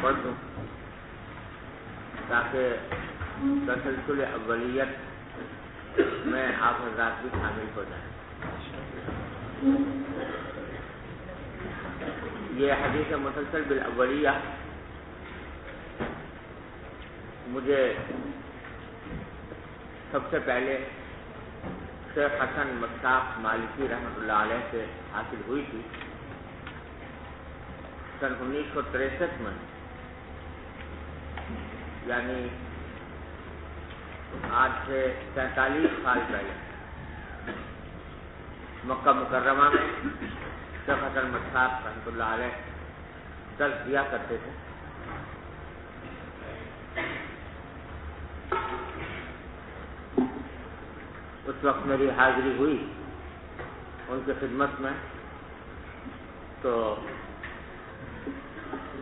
پڑھ دوں تاکہ تسلسل اولیت میں آپ حضرات بھی شامل ہو جائیں۔ یہ حدیث مسلسل بالاولیہ مجھے سب سے پہلے شیخ حسن مشتاق مالکی رحمۃ اللہ علیہ سے حاصل ہوئی تھی سن 1963 میں، یعنی آج سے 43 سال پہلے مکہ مکرمہ میں شیخ حسن مشتاق رحمۃ اللہ علیہ درس دیا کرتے تھے۔ اس وقت میری حاضری ہوئی ان کی خدمت میں، تو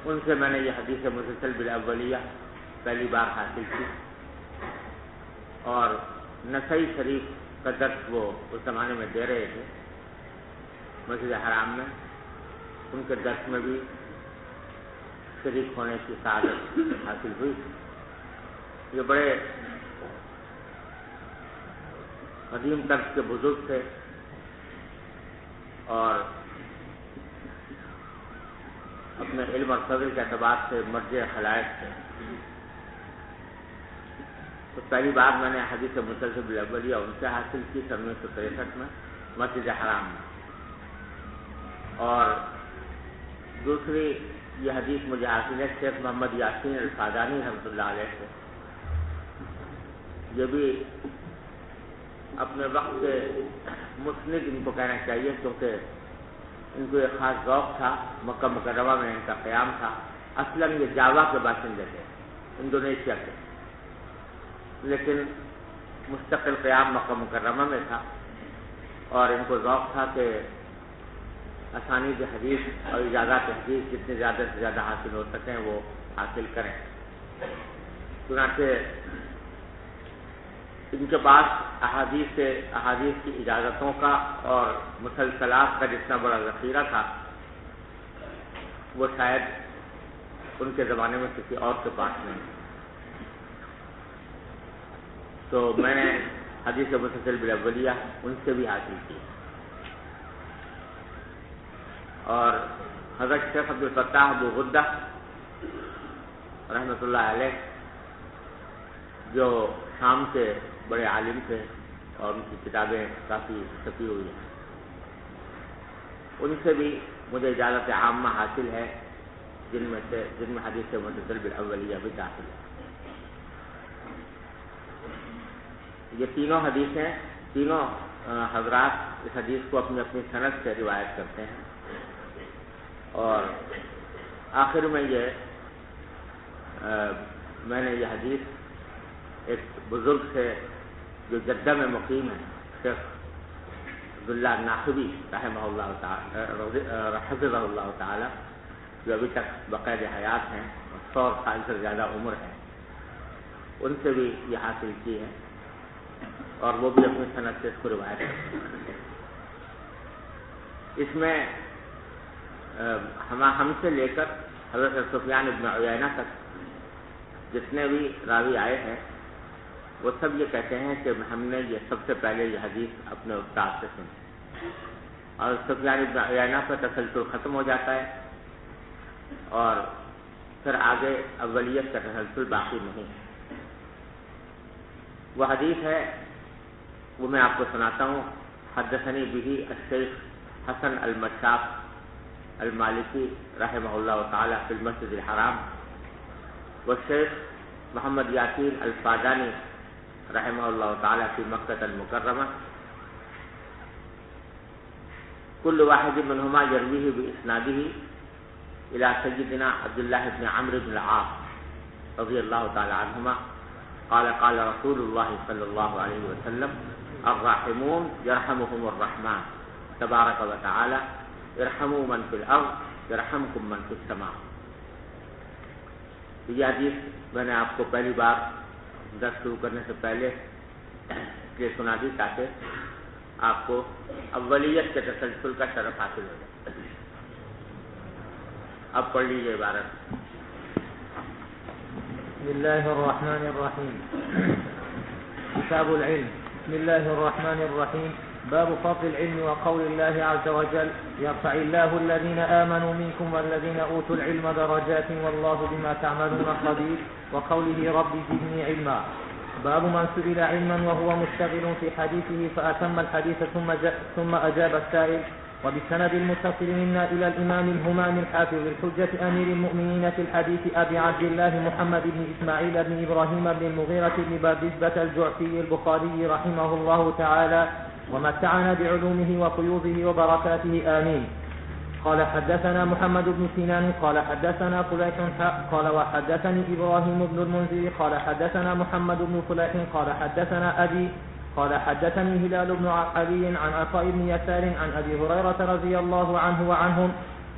ان سے میں نے یہ حدیث مسلسل بالاولیہ پہلی بار حاصل کی، اور نسائی شریف کا درس وہ اس زمانے میں دے رہے تھے مسجد حرام میں، ان کے درس میں بھی شریک ہونے کی سعادت حاصل ہوئی۔ یہ بڑے قدیم طرز کے بزرگ تھے اور اپنے علم اور فضل کے اعتبار سے مرجع خلائق تھے۔ تو پہلی بار میں نے حدیث مسلسل بالاولیہ ان سے حاصل کی سن 1963 میں مسجد حرام میں، اور دوسری یہ حدیث مجھے حاصل ہے شیخ محمد یاسین الفادانی رحمۃ اللہ علیہ سے۔ یہ بھی اپنے وقت کے مسند ان کو کہنا چاہیے، کیونکہ ان کو ایک خاص ذوق تھا، مکہ مکرمہ میں ان کا قیام تھا۔ اصلاً یہ جاوا کے باشندے تھے، انڈونیشیا کے، لیکن مستقل قیام مکہ مکرمہ میں تھا، اور ان کو ذوق تھا کہ اسانید حدیث اور اجازات حدیث جتنے زیادہ سے زیادہ حاصل ہو سکیں وہ حاصل کریں۔ چنانچہ ان کے پاس احادیث کی اجازتوں کا اور مسلسلات کا جتنا بڑا ذخیرہ تھا وہ شاید ان کے زمانے میں کسی اور کے پاس نہیں۔ تو میں نے حدیث مسلسل بالاولیہ ان سے بھی حاصل کی، اور حضرت شیخ عبد الفتاح ابو غدہ رحمۃ اللہ علیہ جو شام کے بڑے عالم تھے اور ان کی کتابیں کافی چھپی ہوئی ہیں، ان سے بھی مجھے اجازت عامہ حاصل ہے، جن میں حدیث مسلسل بالاولیہ بھی داخل ہے۔ یہ تینوں حدیثیں، تینوں حضرات اس حدیث کو اپنی اپنی سند سے روایت کرتے ہیں، اور آخر میں میں نے یہ حدیث ایک بزرگ سے جو جدہ میں مقیم ہے، شیخ عبداللہ ناقبی رحمہ اللہ تعالی حفظہ اللہ تعالی، جو ابھی تک بقید حیات ہیں اور 100 سال سے زیادہ عمر ہے، ان سے بھی یہ حاصل کی ہے، اور وہ بھی اپنی سند سے اس کو روایت کرتے ہیں۔ اس میں ہم سے لے کر حضرت سفیان ابن عیینہ تک جتنے بھی راوی آئے ہیں وہ سب یہ کہتے ہیں کہ ہم نے یہ سب سے پہلے یہ حدیث اپنے استاد سے سنی، اور سفیان ابن عیینہ پر تسلسل ختم ہو جاتا ہے، اور پھر آگے اولیت کا تسلسل باقی نہیں۔ وہ حدیث ہے، وہ میں آپ کو سناتا ہوں۔ حدثنی بہ الشیخ حسن المشتاق المالکی رحمہ اللہ تعالی فی المسجد الحرام، والشیخ محمد یاسین الفادانی رحمہ اللہ تعالی فی مکہ المکرمہ، کل واحد منہما یرویہ باسنادہ الی سیدنا عبداللہ بن عمرو بن العاص رضی اللہ تعالی عنہما قال قال رسول اللہ صلی اللہ علیہ وسلم الراحمون یرحمهم الرحمن تبارک و تعالی ارحموا من فی الارض یرحمکم من فی السماء۔ یہ حدیث میں نے آپ کو پہلی بار درس شروع کرنے سے پہلے اس لیے سنا دی تاکہ آپ کو اولیت کے تسلسل کا شرف حاصل ہو جائے۔ اب پڑھ لیجیے عبارت۔ بسم الله الرحمن الرحيم. كتاب العلم. بسم الله الرحمن الرحيم. باب فضل العلم وقول الله عز وجل: يرفع الله الذين آمنوا منكم والذين أوتوا العلم درجات والله بما تعملون خبير. وقوله: رب زدني علما. باب من سئل علما وهو مشتغل في حديثه فأتم الحديث ثم أجاب السائل. وبسند المتصل منا إلى الإمام الهمام الحافظ الحجة أمير المؤمنين في الحديث أبي عبد الله محمد بن إسماعيل بن إبراهيم بن المغيرة بن بردزبة الجعفي البخاري رحمه الله تعالى ومتعنا بعلومه وفيوضه وبركاته آمين. قال: حدثنا محمد بن سنان قال حدثنا فليح قال وحدثني إبراهيم بن المنذر قال حدثنا محمد بن فليح قال حدثنا أبي قال حدثني هلال بن علي عن عطاء بن يسار عن أبي هريرة رضي الله عنه وعنهم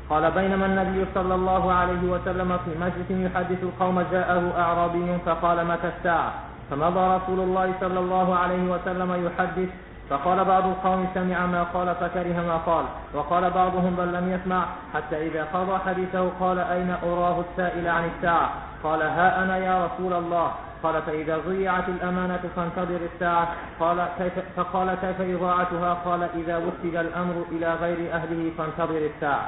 قال: بينما النبي صلى الله عليه وسلم في مجلس يحدث القوم جاءه أعرابي فقال: متى الساعة؟ فمضى رسول الله صلى الله عليه وسلم يحدث، فقال بعض القوم: سمع ما قال فكره ما قال، وقال بعضهم: بل لم يسمع، حتى إذا قضى حديثه قال: أين أراه السائل عن الساعة؟ قال: ها أنا يا رسول الله. قال: فإذا ضيعت الأمانة فانتظر الساعة. فقال: كيف إضاعتها؟ قال: إذا وسد الأمر إلى غير أهله فانتظر الساعة.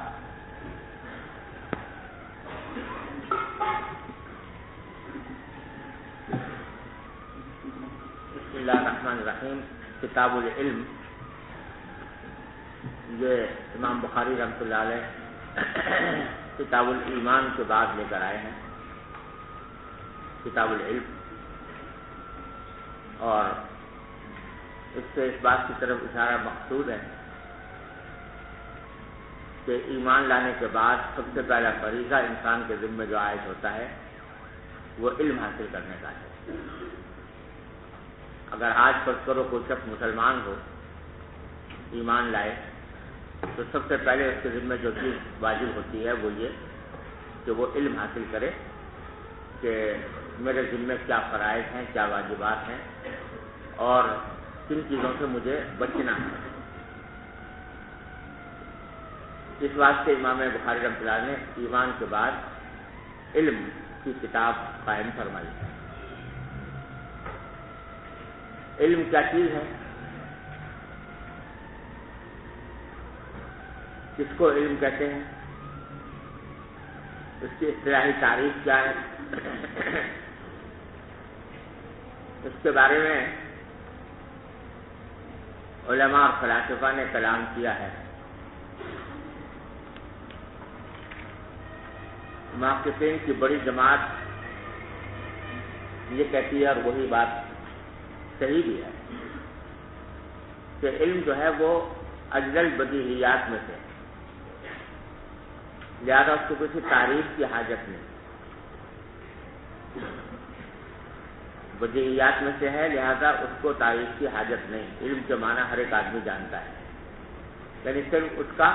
بسم اللہ الرحمن الرحیم. کتاب العلم یہ امام بخاری رحمۃ اللہ علیہ کتاب الایمان کے بعد لے کر آئے ہیں. کتاب العلم، اور اس سے اس بات کی طرف اشارہ مقصود ہے کہ ایمان لانے کے بعد سب سے پہلا فریضہ انسان کے ذمہ جو عائد ہوتا ہے وہ علم حاصل کرنے کا ہے. اگر آج فرض کرو کوئی شخص مسلمان ہو، ایمان لائے، تو سب سے پہلے اس کے ذمہ جو چیز واجب ہوتی ہے وہ یہ کہ وہ علم حاصل کرے کہ میرے ذمہ کیا فرائض ہیں، کیا واجبات ہیں، اور کن چیزوں سے مجھے بچنا ہے. اس واسطے امام بخاری رحمۃ اللہ نے ایمان کے بعد علم کی کتاب قائم فرمائی ہے. علم کیا چیز ہے؟ کس کو علم کہتے ہیں؟ اس کی اصطلاحی تعریف کیا ہے؟ اس کے بارے میں علماء اور فلاسفہ نے کلام کیا ہے. محققین کی بڑی جماعت یہ کہتی ہے، اور وہی بات صحیح بھی ہے، کہ علم جو ہے وہ اجل بدیہیات میں سے، لہذا اس کو کسی تعریف کی حاجت نہیں. بدیہیات میں سے ہے، لہذا اس کو تعریف کی حاجت نہیں. علم کے معنی ہر ایک آدمی جانتا ہے، یعنی صرف اس کا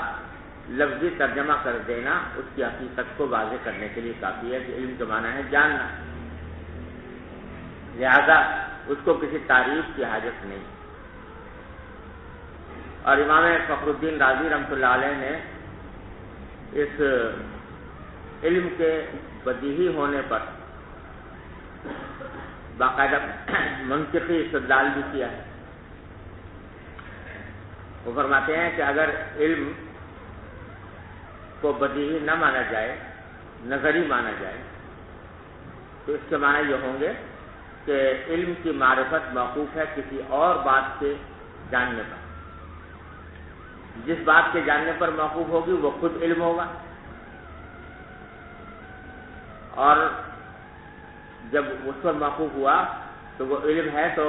لفظی ترجمہ کر دینا اس کی حقیقت کو واضح کرنے کے لیے کافی ہے کہ علم کے معنی ہے جاننا، لہذا اس کو کسی تعریف کی حاجت نہیں. اور امام فخر الدین رازی رحمۃ اللہ علیہ نے اس علم کے بدیہی ہونے پر باقاعدہ منطقی استدلال بھی کیا ہے. وہ فرماتے ہیں کہ اگر علم کو بدیہی نہ مانا جائے، نظری مانا جائے، تو اس کے معنی یہ ہوں گے کہ علم کی معرفت موقوف ہے کسی اور بات کے جاننے پر. جس بات کے جاننے پر موقوف ہوگی وہ خود علم ہوگا، اور جب اس پر موقوف ہوا تو وہ علم ہے، تو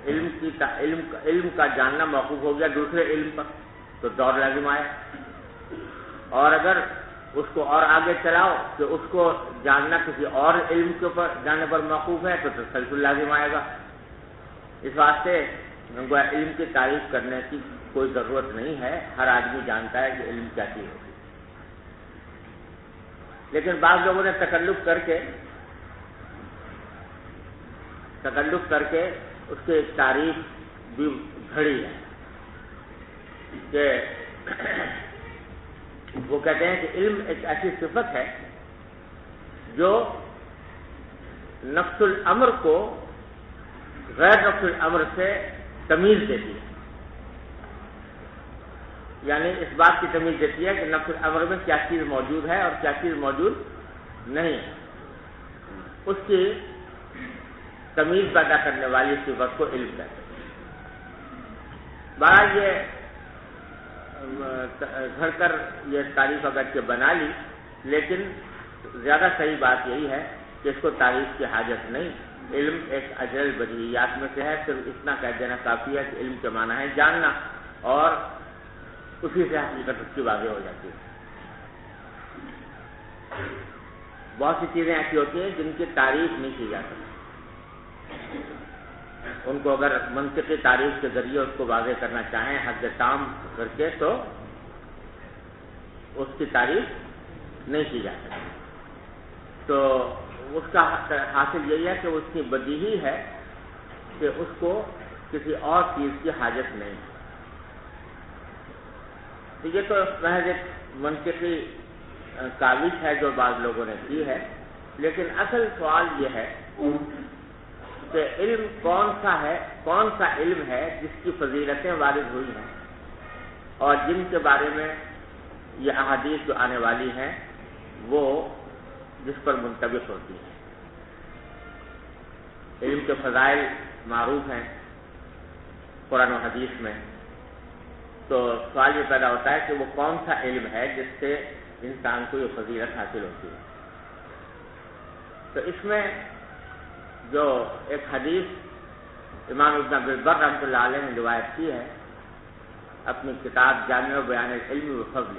علم کا جاننا موقوف ہو گیا دوسرے علم پر، تو دور لازم آیا. اور اگر اس کو اور آگے چلاؤ کہ اس کو جاننا کسی اور علم کے اوپر جاننے پر موقوف ہے، تو تسلسل لازم آئے گا. اس واسطے علم کی تعریف کرنے کی کوئی ضرورت نہیں ہے، ہر آدمی جانتا ہے کہ علم کیا چیز ہے. لیکن بعض لوگوں نے تکلف کر کے اس کی ایک تعریف بھی گھڑی ہے کہ وہ کہتے ہیں کہ علم ایک ایسی صفت ہے جو نفس الامر کو غیر نفس الامر سے تمیز دیتی ہے، یعنی اس بات کی تمیز دیتی ہے کہ نفس الامر میں کیا چیز موجود ہے اور کیا چیز موجود نہیں ہے، اس کی تمیز پیدا کرنے والی صفت کو علم کہتے ہیں۔ بہرحال یہ گھر کر یہ تعریف اگر کے بنا لی، لیکن زیادہ صحیح بات یہی ہے کہ اس کو تعریف کی حاجت نہیں، علم ایک اجل بدیہیات میں سے ہے، صرف اتنا کہہ دینا کافی ہے کہ علم کے معنی ہے جاننا، اور اسی سے حقیقت اس کی واضح ہو جاتی ہے۔ بہت سی چیزیں ایسی ہوتی ہیں جن کی تعریف نہیں کی جا سکتی، ان کو اگر منطقی تعریف کے ذریعے اس کو واضح کرنا چاہیں حد تام کر کے تو اس کی تعریف نہیں کی جا سکتی، تو اس کا حاصل یہی ہے کہ اس کی بدیہی ہے کہ اس کو کسی اور چیز کی حاجت نہیں۔ تو یہ تو محض ایک منطقی کاوش ہے جو بعض لوگوں نے کی ہے، لیکن اصل سوال یہ ہے کہ علم کون سا علم ہے جس کی فضیلتیں وارد ہوئی ہیں اور جن کے بارے میں یہ احادیث جو آنے والی ہیں وہ جس پر منطبق ہوتی ہیں۔ علم کے فضائل معروف ہیں قرآن و حدیث میں، تو سوال یہ پیدا ہوتا ہے کہ وہ کون سا علم ہے جس سے انسان کو یہ فضیلت حاصل ہوتی ہے۔ تو اس میں جو ایک حدیث امام ابن عبد البر رحمۃ اللہ علیہ نے روایت کی ہے اپنی کتاب جامع بیان العلم و فضل،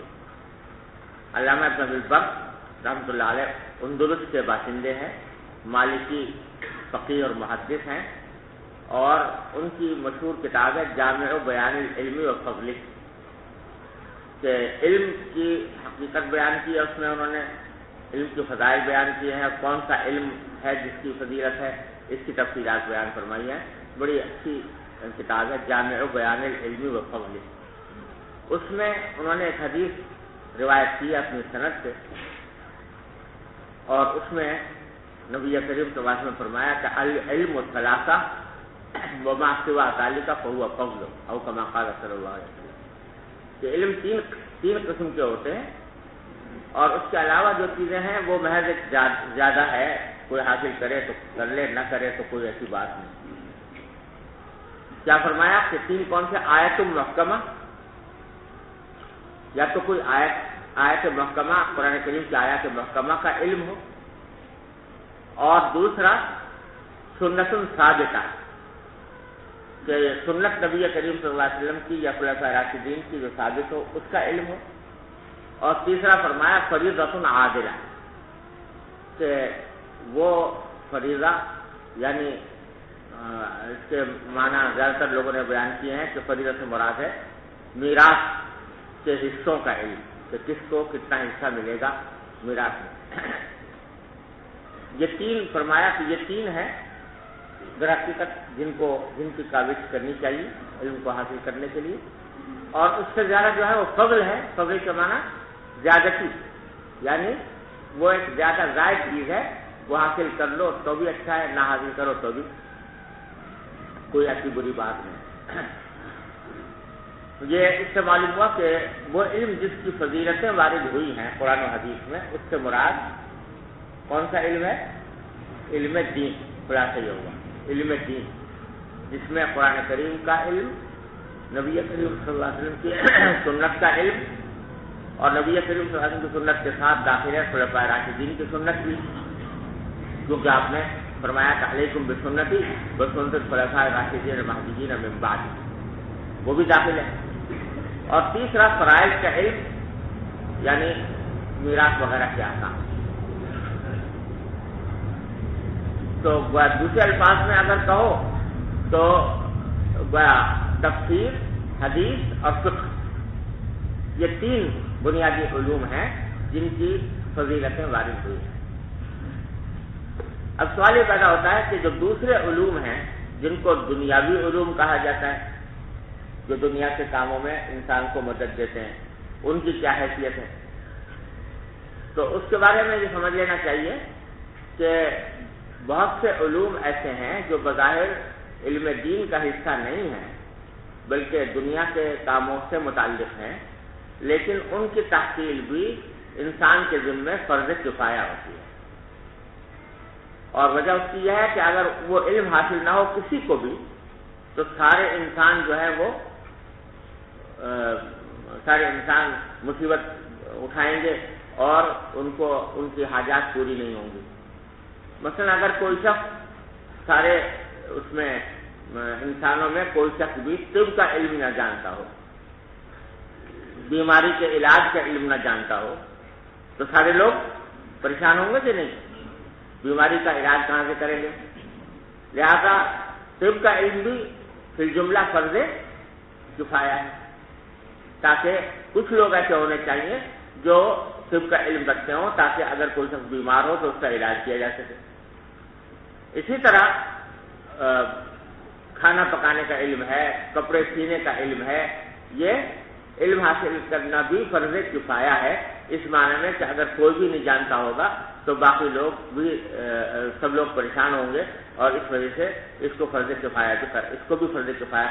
علامہ ابن عبد البر رحمۃ اللہ علیہ اندلس کے باشندے ہیں، مالکی فقیہ اور محدث ہیں، اور ان کی مشہور کتاب ہے جامع بیان العلم و فضل، کہ علم کی حقیقت بیان کی ہے، اس میں انہوں نے علم کی فضائل بیان کیے ہیں، اور کون سا علم ہے جس کی فضیلت ہے اس کی تفصیلات بیان فرمائی ہیں۔ بڑی اچھی کتاب ہے جامع بیان العلم و فضل۔ اس میں انہوں نے ایک حدیث روایت کی ہے اپنی سند سے، اور اس میں نبی کریم صلی اللہ علیہ وسلم نے فرمایا کہ العلم ثلاثہ وما سوى ذلك فهو فضل، او كما قال صلی اللہ علیہ وسلم، کہ علم تین قسم کے ہوتے ہیں، اور اس کے علاوہ جو چیزیں ہیں وہ محض ایک زیادہ ہے، کوئی حاصل کرے تو کر لے، نہ کرے تو کوئی ایسی بات نہیں۔ کیا فرمایا کہ تین کون سے؟ آیت محکمہ، یا تو کوئی آیت محکمہ قرآن کریم کی آیات محکمہ کا علم ہو، اور دوسرا سنت ثابتہ، کہ سنت نبی کریم صلی اللہ علیہ وسلم کی یا خلفاء راشدین کی جو ثابت ہو اس کا علم ہو، اور تیسرا فرمایا فریضۃ عادلہ، کہ وہ فریضہ، یعنی اس کے معنی زیادہ تر لوگوں نے بیان کیے ہیں کہ فریضہ سے مراد ہے میراث کے حصوں کا علم، کہ کس کو کتنا حصہ ملے گا میراث میں۔ یہ تین فرمایا کہ یہ تین ہیں در حقیقت جن کی کاوش کرنی چاہیے علم کو حاصل کرنے کے لیے، اور اس سے زیادہ جو ہے وہ فضل ہے۔ فضل کے معنی زیادتی، یعنی وہ ایک زیادہ زائد چیز ہے، وہ حاصل کر لو تو بھی اچھا ہے، نہ حاصل کرو تو بھی کوئی ایسی بری بات نہیں۔ یہ اس سے معلوم ہوا کہ وہ علم جس کی فضیلتیں وارد ہوئی ہیں قرآن و حدیث میں، اس سے مراد کون سا علم ہے؟ علم دین، خلاصہ یہ ہوگا علم دین، جس میں قرآن کریم کا علم، نبی کریم صلی اللہ علیہ وسلم کی سنت کا علم، اور نبی کریم صلی اللہ علیہ وسلم کی سنت کے ساتھ داخل ہے خلفاء راشدین کی سنت بھی، کیونکہ آپ نے فرمایا کہ علیکم بسنتی وسنت الخلفاء الراشدین المہدیین من بعد، وہ بھی داخل ہے۔ اور تیسرا فرائض کا علم، یعنی میراث وغیرہ کے احکام۔ تو دوسرے الفاظ میں اگر کہو تو تفسیر، حدیث اور فقہ، یہ تین بنیادی علوم ہیں جن کی فضیلتیں وارد ہوئی ہیں۔ اب سوال یہ پیدا ہوتا ہے کہ جو دوسرے علوم ہیں جن کو دنیاوی علوم کہا جاتا ہے، جو دنیا کے کاموں میں انسان کو مدد دیتے ہیں، ان کی کیا حیثیت ہے؟ تو اس کے بارے میں یہ سمجھ لینا چاہیے کہ بہت سے علوم ایسے ہیں جو بظاہر علم دین کا حصہ نہیں ہیں بلکہ دنیا کے کاموں سے متعلق ہیں، لیکن ان کی تحصیل بھی انسان کے ذمے فرض کفایہ ہوتی ہے۔ اور وجہ اس کی یہ ہے کہ اگر وہ علم حاصل نہ ہو کسی کو بھی تو سارے انسان جو ہے وہ سارے انسان مصیبت اٹھائیں گے اور ان کی حاجات پوری نہیں ہوں گی۔ مثلا اگر کوئی شخص سارے اس میں انسانوں میں کوئی شخص بھی طب کا علم نہ جانتا ہو، بیماری کے علاج کا علم نہ جانتا ہو، تو سارے لوگ پریشان ہوں گے کہ نہیں؟ بیماری کا علاج کہاں سے کریں گے؟ لہذا طب کا علم بھی فی الجملہ فرض کفایہ ہے، تاکہ کچھ لوگ ایسے ہونے چاہیے جو طب کا علم رکھتے ہوں تاکہ اگر کوئی شخص بیمار ہو تو اس کا علاج کیا جا سکے۔ اسی طرح کھانا پکانے کا علم ہے، کپڑے سینے کا علم ہے، یہ علم حاصل کرنا بھی فرض کفایہ ہے، اس معنی میں کہ اگر کوئی بھی نہیں جانتا ہوگا تو باقی لوگ بھی سب لوگ پریشان ہوں گے، اور اس وجہ سے اس کو فرض کفایہ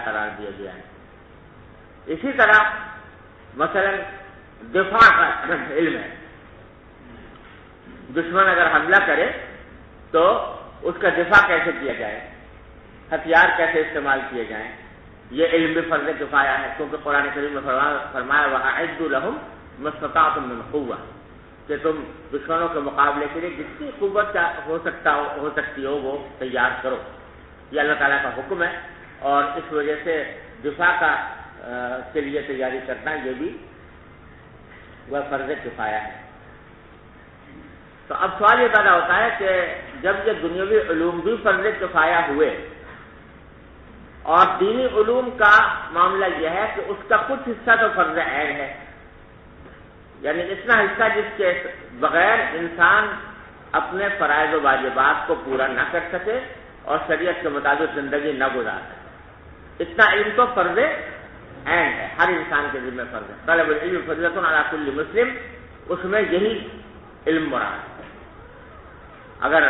قرار دیا گیا ہے۔ اسی طرح مثلا دفاع کا علم ہے، دشمن اگر حملہ کرے تو اس کا دفاع کیسے کیا جائے، ہتھیار کیسے استعمال کیے جائیں، یہ علم بھی فرض کفایہ ہے، کیونکہ قرآن کریم میں فرمایا وَأَعِدُّوا لَهُم مَا اسْتَطَعْتُم مِّن قُوَّةٍ، کہ تم دشمنوں کے مقابلے کے لیے جتنی قوت ہو سکتی ہو وہ تیار کرو۔ یہ اللہ تعالیٰ کا حکم ہے، اور اس وجہ سے دفاع کے لیے تیاری کرنا یہ بھی وہ فرض کفایہ ہے۔ تو اب سوال یہ پیدا ہوتا ہے کہ جب یہ دنیاوی علوم بھی فرض کفایہ ہوئے اور دینی علوم کا معاملہ یہ ہے کہ اس کا کچھ حصہ تو فرض عین ہے، یعنی اتنا حصہ جس کے بغیر انسان اپنے فرائض و واجبات کو پورا نہ کر سکے اور شریعت کے مطابق زندگی نہ گزار سکے، اتنا علم تو فرض عین ہے، ہر انسان کے ذمہ فرض ہے۔ طلب العلم فضیلۃ علی کل مسلم، اس میں یہی علم مراد ہے۔ اگر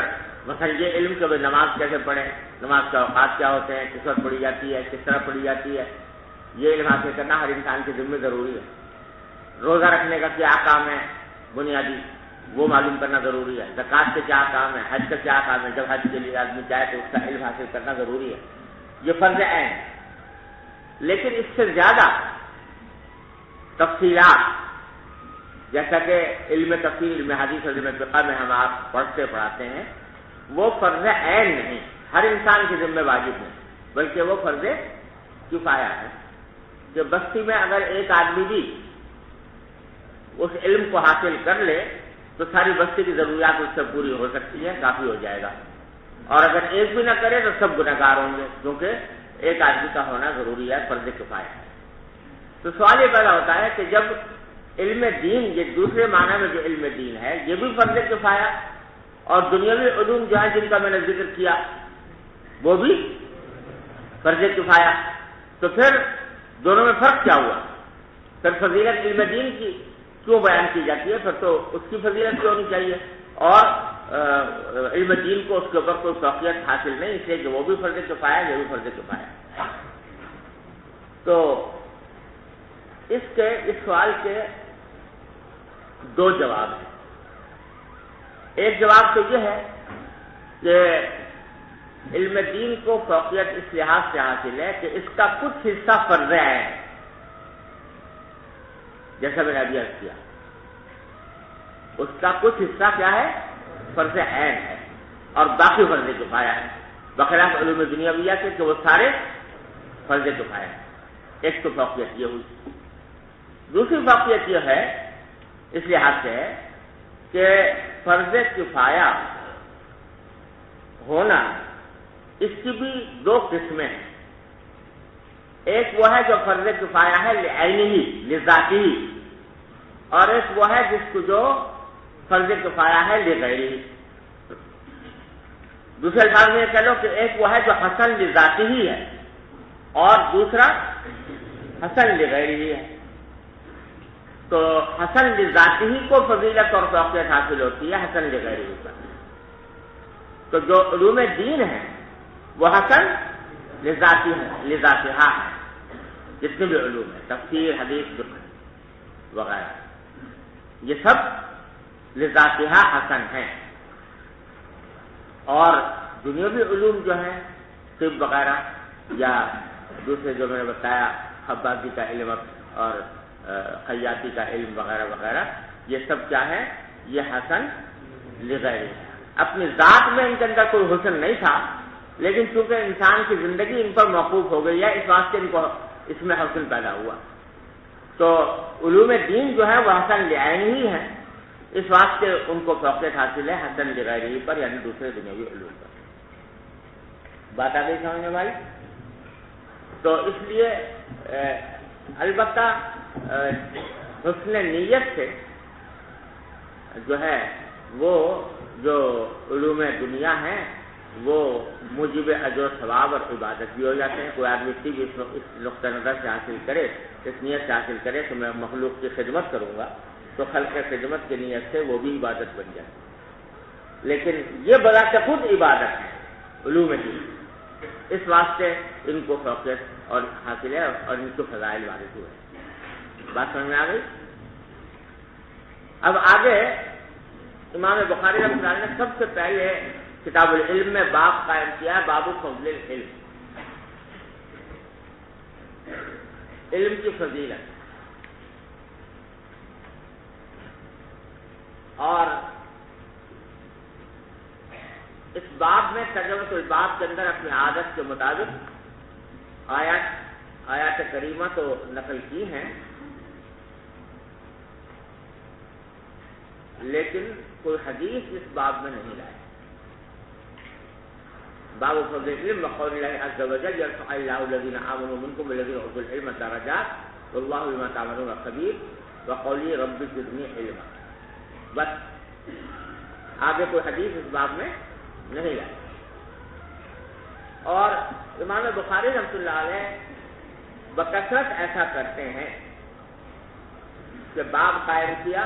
مثلا یہ علم کہ نماز کیسے پڑھیں، نماز کے اوقات کیا ہوتے ہیں، کس وقت پڑھی جاتی ہے، کس طرح پڑھی جاتی ہے، یہ علم حاصل کرنا ہر انسان کے ذمہ ضروری ہے۔ روزہ رکھنے کا کیا کام ہے بنیادی، وہ معلوم کرنا ضروری ہے۔ زکوٰۃ کے کیا کام ہے، حج کا کیا کام ہے، جب حج کے لیے آدمی جائے تو اس کا علم حاصل کرنا ضروری ہے، یہ فرض عین ہے۔ لیکن اس سے زیادہ تفصیلات، جیسا کہ علم تفسیر، علم حدیث اور علم فقہ میں ہم آپ پڑھاتے ہیں، وہ فرض عین نہیں، ہر انسان کے ذمہ واجب نہیں، بلکہ وہ فرض کفایہ ہے کہ بستی میں اگر ایک آدمی بھی اس علم کو حاصل کر لے تو ساری بستی کی ضروریات اس سے پوری ہو سکتی ہے، کافی ہو جائے گا، اور اگر ایک بھی نہ کرے تو سب گنہگار ہوں گے، کیونکہ ایک آدمی کا ہونا ضروری ہے، فرض کفایہ ہے۔ تو سوال یہ پیدا ہوتا ہے کہ جب علم دین، یہ دوسرے معنی میں جو علم دین ہے یہ بھی فرض کفایہ، اور دنیاوی علوم جو ہے جن کا میں نے ذکر کیا وہ بھی فرض کفایہ، تو پھر دونوں میں فرق کیا ہوا؟ پھر فضیلت علم دین کی کیوں بیان کی جاتی ہے؟ پھر تو اس کی فضیلت کیوں ہونی چاہیے، اور علم دین کو اس کے اوپر کوئی فوقیت حاصل نہیں، اس لیے کہ وہ بھی فرض کفایہ، یہ بھی فرض کفایہ۔ تو اس سوال کے دو جواب ہیں۔ ایک جواب تو یہ ہے کہ علم دین کو فوقیت اس لحاظ سے حاصل ہے کہ اس کا کچھ حصہ فرض ہے، جیسا میں نے ابھی عرض کیا، اس کا کچھ حصہ کیا ہے؟ فرض عین ہے، اور باقی فرض کفایہ ہے، بخلاف علوم دنیاویہ کے کہ وہ سارے فرض کفایہ ہیں۔ ایک تو فوقیت یہ ہوئی۔ دوسری فوقیت یہ ہے اس لحاظ سے ہے کہ فرض کفایہ ہونا اس کی بھی دو قسمیں ہیں۔ ایک وہ ہے جو فرض کفایہ ہے لعینہ، لذاتی، اور ایک وہ ہے جس کو جو فرض کفایہ ہے لغیرہ۔ دوسرے الفاظ میں یہ کہہ لو کہ ایک وہ ہے جو حسن لذاتی ہی ہے اور دوسرا حسن لغیرہ ہے۔ تو حسن لذاتی ہی کو فضیلت اور فوقیت حاصل ہوتی ہے، حسن لغیرہ کا۔ تو جو علوم دین ہیں وہ حسن لذاتها ہے، جتنے بھی علوم ہیں، تفسیر، حدیث، فقہ وغیرہ، یہ سب لذاتها حسن ہیں. اور دنیاوی علوم جو ہیں طب وغیرہ یا دوسرے جو میں نے بتایا خبازی کا علم اور خیاطی کا علم وغیرہ وغیرہ، یہ سب کیا ہے؟ یہ حسن لغیرہ. اپنی ذات میں ان کے اندر کوئی حسن نہیں تھا، لیکن چونکہ انسان کی زندگی ان پر موقوف ہو گئی ہے، اس واسطے ان کو اس میں حسن پیدا ہوا. تو علوم دین جو ہے وہ حسن لعین ہی ہے، اس واسطے ان کو فوقیت حاصل ہے حسن لغیرہ پر، یعنی دوسرے دنیاوی علوم پر. بات آ گئی سمجھ میں بھائی؟ تو اس لیے البتہ حسن نیت سے جو ہے وہ جو علوم دنیا ہیں وہ موجب اجر و ثواب اور عبادت بھی ہو جاتے ہیں. کوئی آدمی بھی اس نقطہ نظر سے حاصل کرے، اس نیت سے حاصل کرے کہ میں مخلوق کی خدمت کروں گا، تو خلق خدمت کی نیت سے وہ بھی عبادت بن جائے. لیکن یہ بذات خود عبادت ہے علوم دین، اس واسطے ان کو فوقیت اور حاصل ہے اور ان کو فضائل وارث ہوئے. بات سمجھ میں آ گئی؟ اب آگے امام بخاری رحمۃ اللہ نے سب سے پہلے کتاب العلم میں باب قائم کیا ہے، باب فضل العلم، علم کی فضیلت. اور اس باب میں ترجمۃ الباب کے اندر اپنی عادت کے مطابق آیات کریمہ تو نقل کی ہیں، لیکن کوئی حدیث اس باب میں نہیں لائے. باب فضل العلم وقول اللہ عز وجل یرفع اللہ الذین آمنوا منکم والذین اوتوا العلم درجات واللہ بما تعملون خبیر وقولی رب زدنی علما. بس آگے کوئی حدیث اس باب میں نہیں لائے. اور امام بخاری رحمۃ اللہ علیہ بکثرت ایسا کرتے ہیں کہ باب قائم کیا،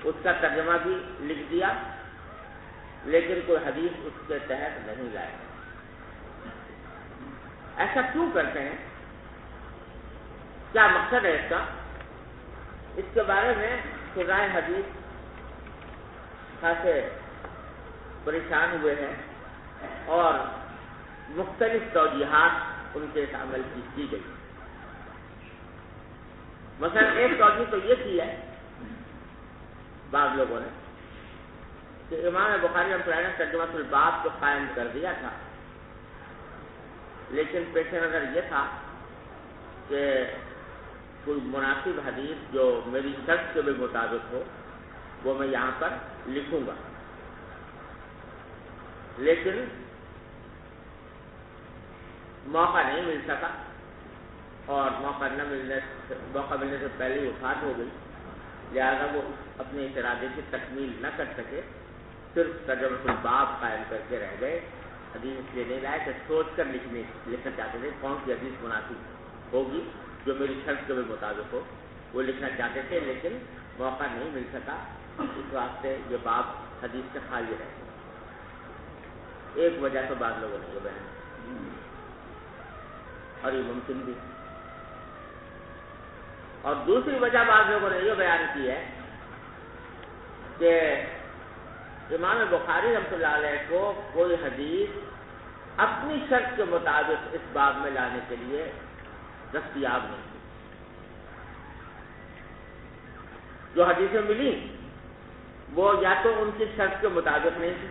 اس کا ترجمہ بھی لکھ دیا، لیکن کوئی حدیث اس کے تحت نہیں لائے. ایسا کیوں کرتے ہیں؟ کیا مقصد ہے اس کا؟ اس کے بارے میں قراء حدیث خاصے پریشان ہوئے ہیں اور مختلف توجیحات ان کے عمل کی گئی. مثلا ایک توجیہ تو یہ کی ہے بعض لوگوں نے کہ امام بخاری رحمۃ اللہ نے ترجمۃ الباب کو قائم کر دیا تھا، لیکن پیش نظر یہ تھا کہ کوئی مناسب حدیث جو میری شرط کے بھی مطابق ہو وہ میں یہاں پر لکھوں گا. لیکن موقع نہیں مل سکا، اور موقع ملنے سے پہلے ہی وفات ہو گئی، لہذا وہ اپنے اس ارادے کی تکمیل نہ کر سکے، صرف ترجمۃ الباب قائم کر کے رہ گئے. حدیث اس لیے نہیں لائے کہ سوچ کر لکھنا چاہتے تھے کون سی حدیث مناسب ہوگی جو میری شرط کے بھی مطابق ہو، وہ لکھنا چاہتے تھے، لیکن موقع نہیں مل سکا، اس واسطے یہ باب حدیث سے خالی رہ گیا. ایک وجہ تو بعض لوگوں نے یہ بیان، اور یہ ممکن بھی. اور دوسری وجہ بعض لوگوں نے یہ بیان کی ہے کہ امام بخاری رحمۃ اللہ علیہ کو کوئی حدیث اپنی شرط کے مطابق اس باب میں لانے کے لیے دستیاب نہیں تھی. جو حدیثیں ملی وہ یا تو ان کی شرط کے مطابق نہیں تھی،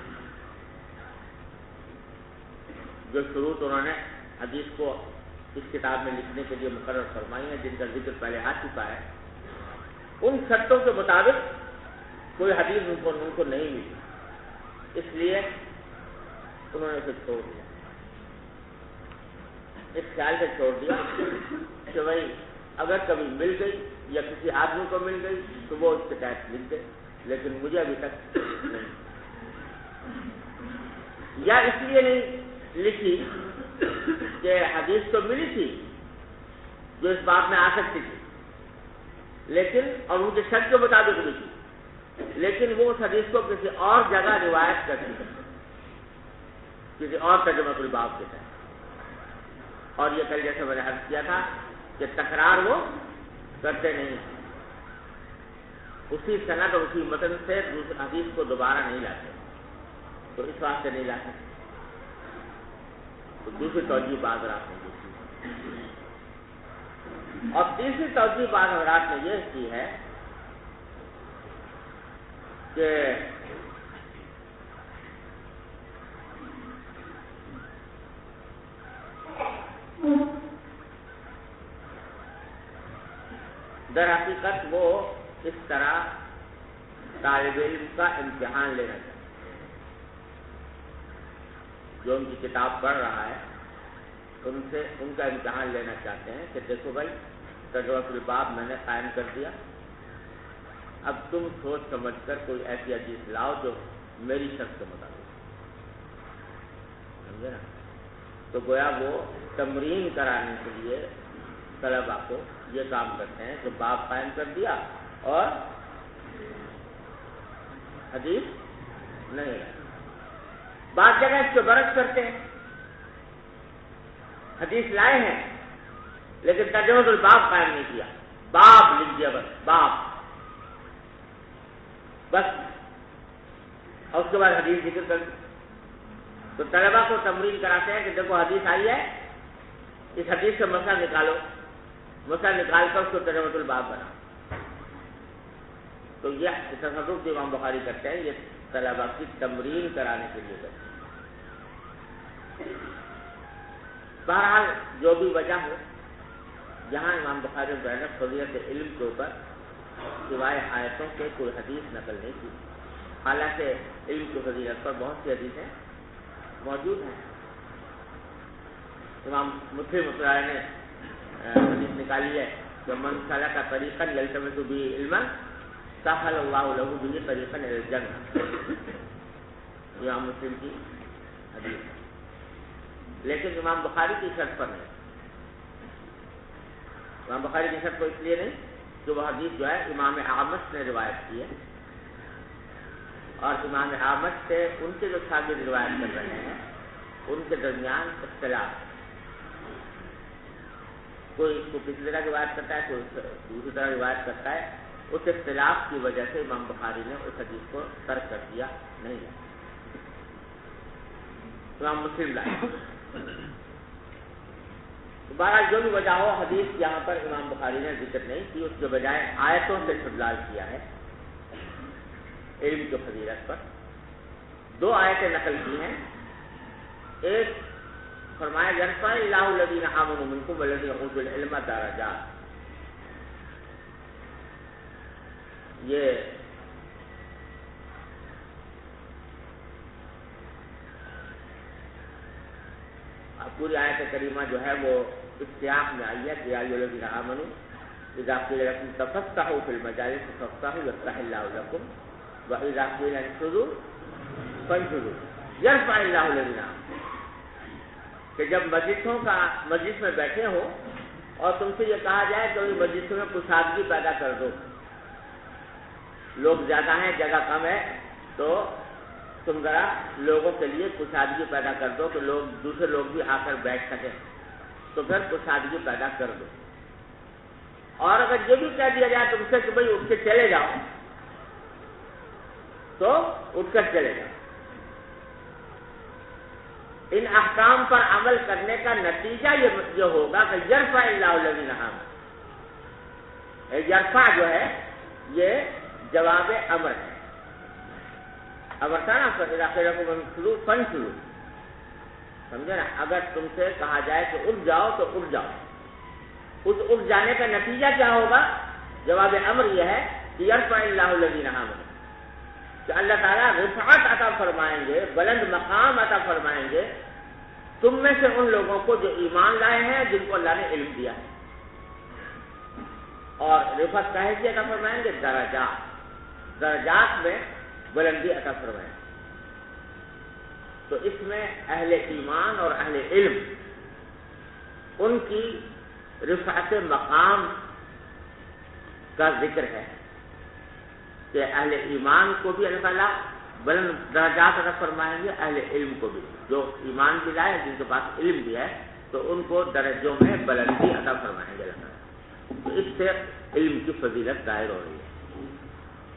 جو شروط انہوں نے حدیث کو اس کتاب میں لکھنے کے لیے مقرر فرمائی ہیں، جن کا ذکر پہلے آ چکا ہے، ان شرطوں کے مطابق کوئی حدیث ان کو نہیں ملی، اس لیے انہوں نے اسے چھوڑ دیا. اس خیال سے چھوڑ دیا کہ بھائی اگر کبھی مل گئی یا کسی آدمی کو مل گئی تو وہ اس کے تحت لکھ دے، لیکن مجھے ابھی تک نہیں. یا اس لیے نہیں لکھی کہ حدیث تو ملی تھی جو اس بات میں آ سکتی تھی، لیکن اور ان کے شرط کے مطابق لکھی، لیکن وہ اس حدیث کو کسی اور جگہ روایت کرتی ہے، کسی اور ترجمۃ الباب کے تحت، اور یہ کل جیسے میں نے عرض کیا تھا کہ تکرار وہ کرتے نہیں، اسی سند اور اسی متن سے دوسری حدیث کو دوبارہ نہیں لاتے، تو اس واسطے نہیں لاتے، تو دوسری توجہ بعض حضرات نے کی، اور تیسری توجہ بعض حضرات نے یہ کی ہے کہ در حقیقت وہ اس طرح طالب علم کا امتحان لینا چاہتے ہیں، جو ان کی کتاب پڑھ رہا ہے ان سے ان کا امتحان لینا چاہتے ہیں کہ دیکھو بھائی ترجمۃ الباب میں نے قائم کر دیا، اب تم سوچ سمجھ کر کوئی ایسی حدیث لاؤ جو میری شرط کے مطابق، سمجھے نا؟ تو گویا وہ تمرین کرانے کے لیے طلباء کو یہ کام کرتے ہیں کہ باب قائم کر دیا اور حدیث نہیں لائے۔ بعض جگہ اس کے برعکس کرتے ہیں، حدیث لائے ہیں لیکن ترجمۃ الباب قائم نہیں کیا، باب لکھ دیا، بس باب، بس، اور اس کے بعد حدیث ذکر کر دی۔ تو طلباء کو تمرین کراتے ہیں کہ دیکھو حدیث آئی ہے، اس حدیث سے مسئلہ نکالو، مسئلہ نکال کر اس کو ترجمۃ الباب بنا۔ تو یہ تصرف جو امام بخاری کرتے ہیں یہ طلباء کی تمرین کرانے کے لیے کرتے ہیں۔ بہرحال جو بھی وجہ ہو، جہاں امام بخاری نے فضیلت علم کے اوپر سوائے آیتوں کے کوئی حدیث نقل نہیں کی، حالانکہ علم کی فضیلت پر بہت سی حدیثیں موجود ہیں۔ امام مسلم مطلع نے حدیث نکالی ہے کہ من سلک طریقا یلتمس به علما سہل اللہ لہ بہ طریقا الی الجنہ، امام مسلم کی حدیث، لیکن امام بخاری کی شرط پر نہیں۔ امام بخاری کی شرط کو اس لیے نہیں کہ وہ حدیث جو ہے امام اعمش نے روایت کی ہے، اور امام اعمش سے ان کے جو شاگرد روایت کر رہے ہیں ان کے درمیان اختلاف، کوئی اس کو کسی طرح روایت کرتا ہے، کوئی دوسری طرح روایت کرتا ہے، اس اختلاف کی وجہ سے امام بخاری نے اس حدیث کو ترک کر دیا نہیں ہے۔ امام مسلم لائے، بہرحال جو بھی وجہ ہو، حدیث یہاں پر امام بخاری نے ذکر نہیں کی، اس کے بجائے آیتوں سے استدلال کیا ہے علم کی فضیلت پر۔ دو آیتیں نقل کی ہیں، ایک فرمایا یرفع اللہ الذین آمنوا منکم والذین اوتوا العلم درجات، یہ پوری آیت کریمہ جو ہے وہ اس سیاق میں آئی ہے کہ یا ایھا الذین آمنوا اذا قیل لکم تفصحوا فی المجالس فافصحوا یفصح اللہ لکم واذا قیل انشزوا فانشزوا یرفع اللہ الذین آمنوا، کہ جب مجلس میں بیٹھے ہو اور تم سے یہ کہا جائے کہ مجلس میں کشادگی پیدا کر دو، لوگ زیادہ ہیں جگہ کم ہے، تو تم ذرا لوگوں کے لیے کشادگی پیدا کر دو کہ لوگ دوسرے لوگ بھی آ کر بیٹھ سکیں، تو پھر کشادگی پیدا کر دو۔ اور اگر یہ بھی کہہ دیا جائے تم سے کہ بھائی اٹھ کے چلے جاؤ، تو اٹھ کر چلے جاؤ۔ ان احکام پر عمل کرنے کا نتیجہ یہ ہوگا کہ یرفع اللہ الذین آمنوا، یرفع جو ہے یہ جواب امر ہے، امر تھا نا فإذا قیل لکم انشزوا فانشزوا، سمجھے نا؟ اگر تم سے کہا جائے کہ اٹھ جاؤ تو اٹھ جاؤ، اس اٹھ جانے کا نتیجہ کیا ہوگا؟ جواب امر یہ ہے کہ یرفع اللہ الذین آمنوا، کہ اللہ تعالیٰ رفعت عطا فرمائیں گے، بلند مقام عطا فرمائیں گے تم میں سے ان لوگوں کو جو ایمان لائے ہیں، جن کو اللہ نے علم دیا ہے، اور رفعت کا حیثیت عطا فرمائیں گے درجات، درجات میں بلندی عطا فرمائیں گے۔ تو اس میں اہل ایمان اور اہل علم ان کی رفعت مقام کا ذکر ہے، کہ اہل ایمان کو بھی اللہ تعالیٰ بلند درجات عطا فرمائیں گے، اہل علم کو بھی، جو ایمان بھی لائے جن کے پاس علم بھی ہے تو ان کو درجوں میں بلندی عطا فرمائیں گے اللہ تعالیٰ۔ تو اس سے علم کی فضیلت ظاہر ہو رہی ہے۔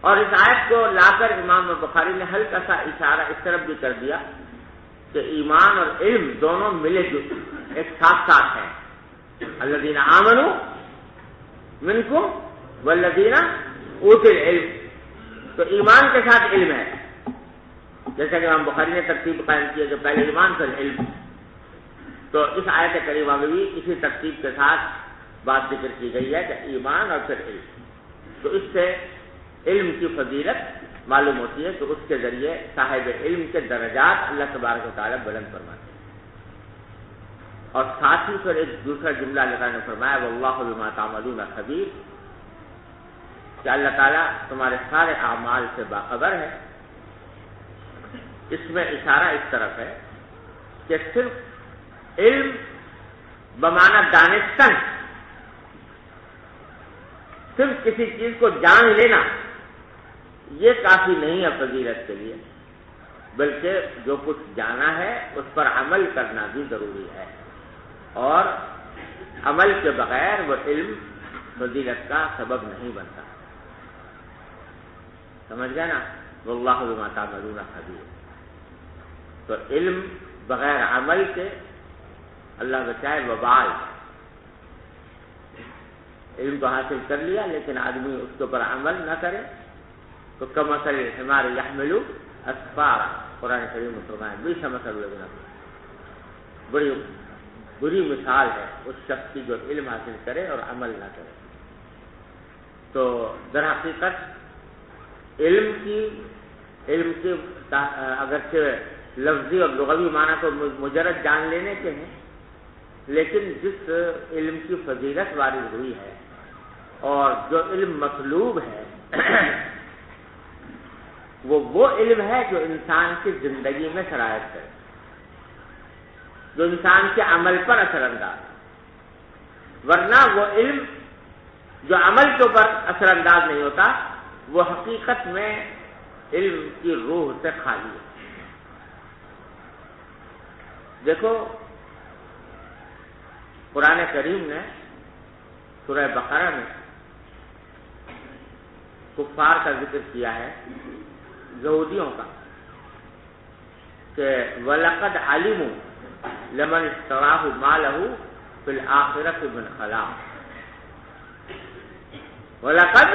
اور اس آیت کو لا کر امام بخاری نے ہلکا سا اشارہ اس طرف بھی کر دیا کہ ایمان اور علم دونوں ملے جلے ایک ساتھ ساتھ ہیں۔ الذین آمنوا منکم والذین اوتوا العلم، تو ایمان کے ساتھ علم ہے، جیسا کہ امام بخاری نے ترتیب قائم کی ہے کہ پہلے ایمان پھر علم، تو اس آیت کریمہ میں بھی اسی ترتیب کے ساتھ بات ذکر کی گئی ہے کہ ایمان اور پھر علم۔ تو اس سے علم کی فضیلت معلوم ہوتی ہے کہ اس کے ذریعے صاحب علم کے درجات اللہ تبارک و تعالیٰ بلند فرماتے ہیں۔ اور ساتھ ہی پھر ایک دوسرا جملہ اللہ تعالیٰ نے فرمایا واللہ بما تعملون خبیر، کہ اللہ تعالیٰ تمہارے سارے اعمال سے باخبر ہے۔ اس میں اشارہ اس طرف ہے کہ صرف علم بمعنی دانستن، صرف کسی چیز کو جان لینا یہ کافی نہیں ہے فضیلت کے لیے، بلکہ جو کچھ جانا ہے اس پر عمل کرنا بھی ضروری ہے، اور عمل کے بغیر وہ علم فضیلت کا سبب نہیں بنتا۔ سمجھ گئے نا؟ واللہ بما تعملون خبیر۔ تو علم بغیر عمل کے اللہ بچائے وبال، علم تو حاصل کر لیا لیکن آدمی اس کے اوپر عمل نہ کرے تو کمثل الحمار یحمل اسفارا، قرآن کریم میں فرمایا بئس مثل الذین، بڑی بری مثال ہے اس شخص کی جو علم حاصل کرے اور عمل نہ کرے۔ تو در حقیقت علم کی اگرچہ لفظی اور لغوی معنی تو مجرد جان لینے کے ہیں، لیکن جس علم کی فضیلت وارد ہوئی ہے اور جو علم مطلوب ہے وہ علم ہے جو انسان کی زندگی میں سرایت کرے، جو انسان کے عمل پر اثر انداز، ورنہ وہ علم جو عمل کے اوپر اثر انداز نہیں ہوتا وہ حقیقت میں علم کی روح سے خالی ہے۔ دیکھو قرآن کریم نے سورہ بقرہ میں کفار کا ذکر کیا ہے، یہودیوں کا، کہ وَلَقَدْ عَلِمُوا لَمَنِ اشْتَرَاهُ مَا لَهُ فِي الْآخِرَةِ مِنْ خَلَاقٍ۔ وَلَقَدْ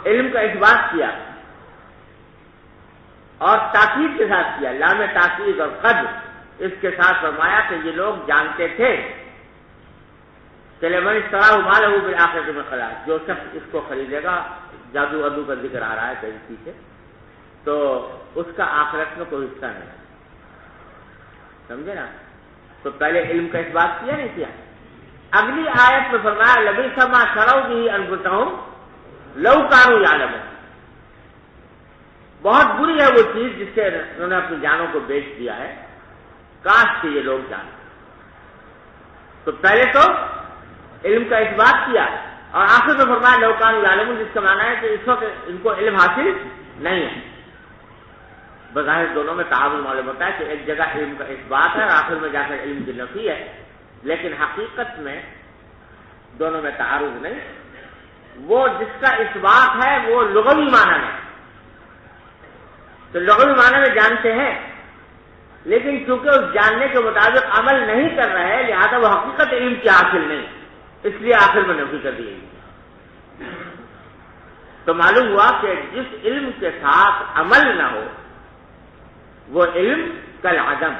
علم کا اثبات کیا اور تاکید کے ساتھ کیا، لام تاکید اور قد اس کے ساتھ فرمایا کہ یہ لوگ جانتے تھے کہ لمن اشتراہ مَا لَهُ فِي الْآخِرَةِ مِنْ خَلَاقٍ، جو شخص اس کو خریدے گا، جادو ادو کا ذکر آ رہا ہے کہیں پیچھے، تو اس کا آخرت میں کوئی حصہ نہیں، سمجھے نا؟ تو پہلے علم کا اثبات کیا نہیں کیا؟ اگلی آیت میں فرمایا لبئس ما شروا بہ انفسہم لو کانوا یعلمون، بہت بری ہے وہ چیز جس سے انہوں نے اپنی جانوں کو بیچ دیا ہے، کاش کہ یہ لوگ جانیں۔ تو پہلے تو علم کا اثبات کیا اور آخر میں فرمایا لو کانوا یعلمون، جس کا معنی ہے کہ اس وقت ان کو علم حاصل نہیں ہے۔ بظاہر دونوں میں تعارض معلوم ہوتا ہے کہ ایک جگہ علم کا اثبات ہے اور آخر میں جا کر علم کی نفی ہے، لیکن حقیقت میں دونوں میں تعارض نہیں۔ وہ جس کا اثبات ہے وہ لغوی معنی میں، تو لغوی معنی میں جانتے ہیں، لیکن چونکہ اس جاننے کے مطابق عمل نہیں کر رہے ہیں لہذا وہ حقیقت علم کی حاصل نہیں، اس لیے آخر میں نفی کر دی گئی۔ تو معلوم ہوا کہ جس علم کے ساتھ عمل نہ ہو وہ علم کالعدم،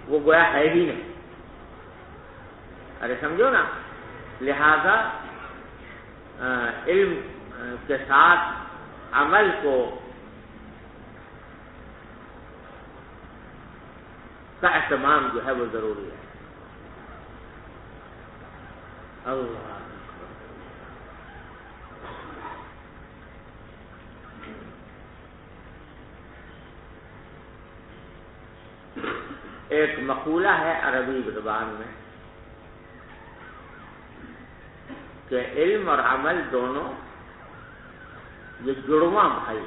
وہ گویا ہے ہی نہیں۔ ارے سمجھو نا، لہذا علم کے ساتھ عمل کو کا اہتمام جو ہے وہ ضروری ہے۔ اللہ ایک مقولہ ہے عربی زبان میں کہ علم اور عمل دونوں یہ جڑواں بھائی،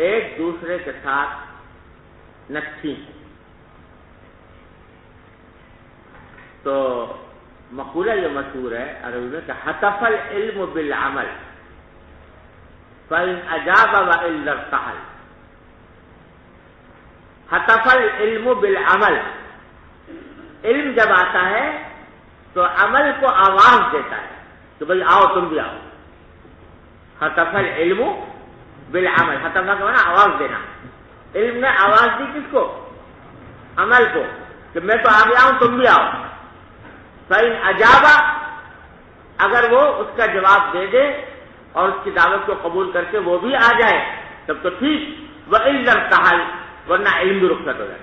ایک دوسرے کے ساتھ نکھی ہیں۔ تو مقولہ یہ مشہور ہے عربی میں کہ حتف العلم بالعمل فإن أجاب وإلا ارتحل۔ حتف العلم بالعمل، علم جب آتا ہے تو عمل کو آواز دیتا ہے کہ بھئی آؤ تم بھی آؤ۔ حتف العلم بالعمل، حتف کا معنی آواز دینا، علم نے آواز دی کس کو؟ عمل کو، کہ میں تو آ گیا ہوں تم بھی آؤ۔ فإن أجاب، اگر وہ اس کا جواب دے دے اور اس کی دعوت کو قبول کر کے وہ بھی آ جائے تب تو ٹھیک، وإلا ارتحل، ورنہ علم بھی رخصت ہو جائے،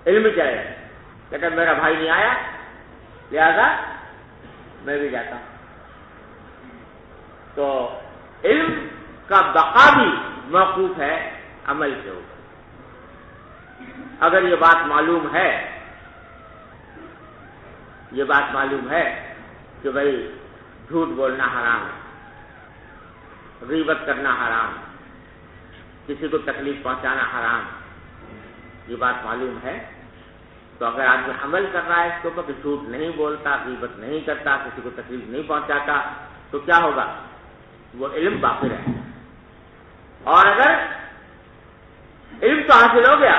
علم بھی چلے جائے، کہتا میرا بھائی نہیں آیا لہذا میں بھی جاتا ہوں۔ تو علم کا بقا بھی موقوف ہے عمل کے اوپر۔ اگر یہ بات معلوم ہے، یہ بات معلوم ہے کہ بھئی جھوٹ بولنا حرام ہے، غیبت کرنا حرام، کسی کو تکلیف پہنچانا حرام، یہ بات معلوم ہے، تو اگر آدمی عمل کر رہا ہے اس کے اوپر کہ جھوٹ نہیں بولتا، غیبت نہیں کرتا، کسی کو تکلیف نہیں پہنچاتا، تو کیا ہوگا؟ وہ علم باقی رہے۔ اور اگر علم تو حاصل ہو گیا